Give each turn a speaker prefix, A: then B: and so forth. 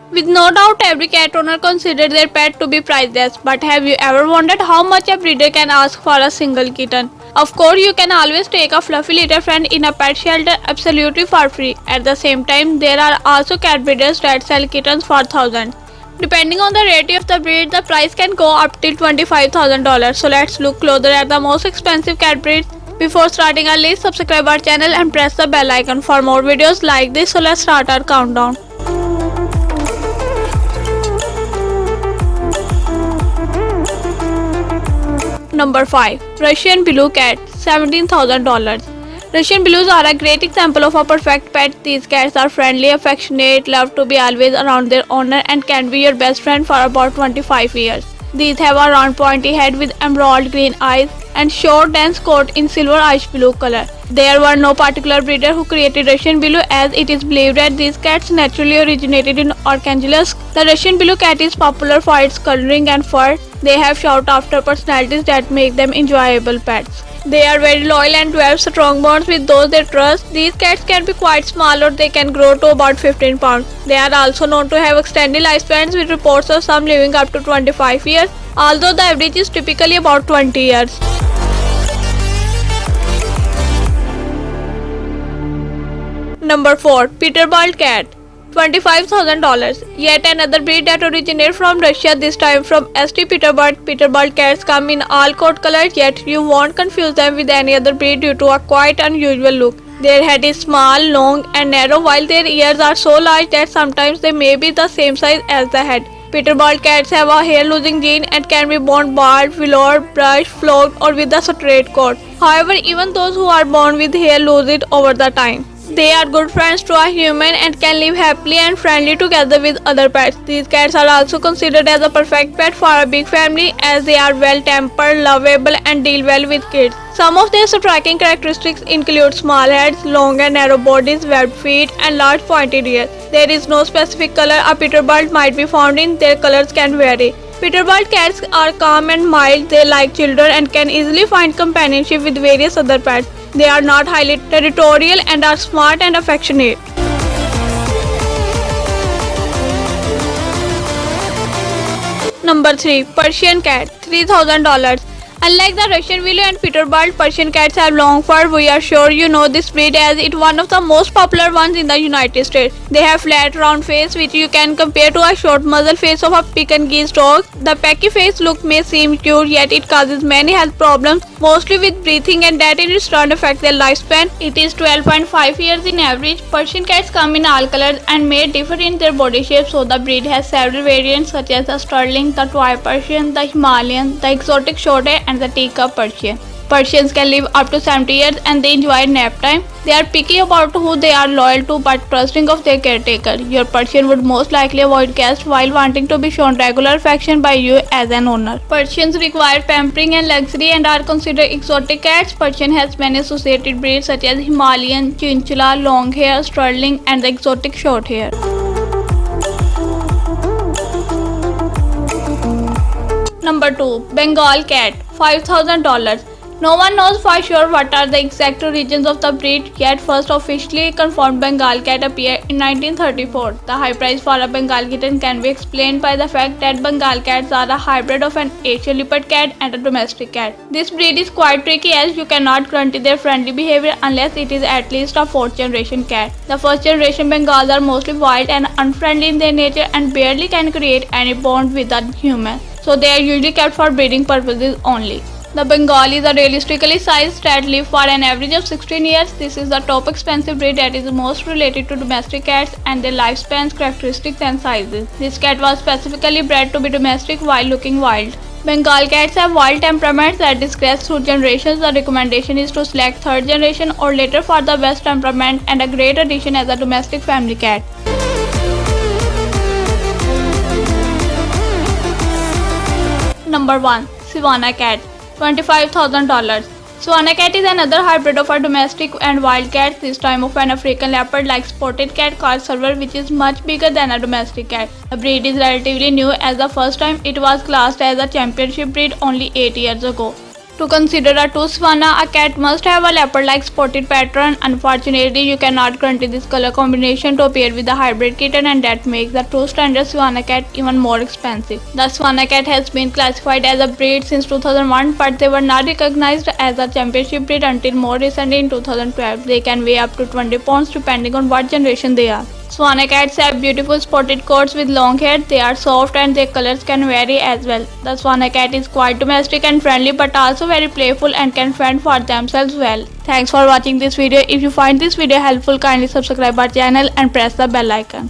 A: With no doubt, every cat owner considers their pet to be priceless, but have you ever wondered how much a breeder can ask for a single kitten? Of course, you can always take a fluffy little friend in a pet shelter absolutely for free. At the same time, there are also cat breeders that sell kittens for thousands. Depending on the rarity of the breed, the price can go up till $25,000. So let's look closer at the most expensive cat breeds. Before starting our list, subscribe our channel and press the bell icon for more videos like this. So let's start our countdown. Number 5. Russian Blue Cat, $17,000. Russian Blues are a great example of a perfect pet. These cats are friendly, affectionate, love to be always around their owner, and can be your best friend for about 25 years. These have a round pointy head with emerald green eyes and short dense coat in silver ice blue color. There were no particular breeder who created Russian Blue, as it is believed that these cats naturally originated in Archangels. The Russian Blue cat is popular for its coloring and fur. They have sought-after personalities that make them enjoyable pets. They are very loyal and develop strong bonds with those they trust. These cats can be quite small, or they can grow to about 15 pounds. They are also known to have extended lifespans, with reports of some living up to 25 years, although the average is typically about 20 years. Number 4. Peterbilt Cat, $25,000. Yet another breed that originated from Russia, this time from St. Petersburg. Peterbilt cats come in all coat colors, yet you won't confuse them with any other breed due to a quite unusual look. Their head is small, long and narrow, while their ears are so large that sometimes they may be the same size as the head. Peterbilt cats have a hair-losing gene and can be born bald, willowed, brushed, flocked or with a straight coat. However, even those who are born with hair lose it over the time. They are good friends to a human and can live happily and friendly together with other pets. These cats are also considered as a perfect pet for a big family, as they are well-tempered, lovable and deal well with kids. Some of their striking characteristics include small heads, long and narrow bodies, webbed feet and large pointed ears. There is no specific color a Peterbilt might be found in. Their colors can vary. Peterbilt cats are calm and mild. They like children and can easily find companionship with various other pets. They are not highly territorial and are smart and affectionate. Number 3. Persian Cat, $3,000. Unlike the Russian Willow and Peterbilt, Persian cats have long fur. We are sure you know this breed, as it's one of the most popular ones in the United States. They have flat round face, which you can compare to a short muzzle face of a Pekingese dog. The pecky face look may seem cute, yet it causes many health problems, mostly with breathing, and that in its turn affect their lifespan. It is 12.5 years in average. Persian cats come in all colors and may differ in their body shape, so the breed has several variants such as the Sterling, the Toy Persian, the Himalayan, the exotic Short-hair and the teacup Persian. Persians can live up to 70 years and they enjoy nap time. They are picky about who they are loyal to, but trusting of their caretaker. Your Persian would most likely avoid guests while wanting to be shown regular affection by you as an owner. Persians require pampering and luxury and are considered exotic cats. Persian has many associated breeds such as Himalayan, Chinchilla, Longhair, Sterling and the exotic Shorthair. Number 2. Bengal Cat, $5,000. No one knows for sure what are the exact origins of the breed, yet first officially confirmed Bengal cat appeared in 1934. The high price for a Bengal kitten can be explained by the fact that Bengal cats are a hybrid of an Asian leopard cat and a domestic cat. This breed is quite tricky, as you cannot guarantee their friendly behavior unless it is at least a 4th generation cat. The first generation Bengals are mostly wild and unfriendly in their nature and barely can create any bond with a human, so they are usually kept for breeding purposes only. The Bengal is a realistically sized that live for an average of 16 years. This is the top expensive breed that is most related to domestic cats and their lifespans, characteristics and sizes. This cat was specifically bred to be domestic while looking wild. Bengal cats have wild temperaments that digress through generations. The recommendation is to select 3rd generation or later for the best temperament and a great addition as a domestic family cat. Number 1. Savannah Cat, $25,000. Savannah cat is another hybrid of a domestic and wild cat, this time of an African leopard-like spotted cat called Silver, which is much bigger than a domestic cat. The breed is relatively new, as the first time it was classed as a championship breed only 8 years ago. To consider a true Swana, a cat must have a leopard-like spotted pattern. Unfortunately, you cannot guarantee this color combination to appear with the hybrid kitten, and that makes the true standard Swana cat even more expensive. The Swana cat has been classified as a breed since 2001, but they were not recognized as a championship breed until more recently in 2012. They can weigh up to 20 pounds depending on what generation they are. Swana cats have beautiful spotted coats with long hair. They are soft and their colors can vary as well. The Swana cat is quite domestic and friendly, but also very playful and can fend for themselves well. Thanks for watching this video. If you find this video helpful, kindly subscribe our channel and press the bell icon.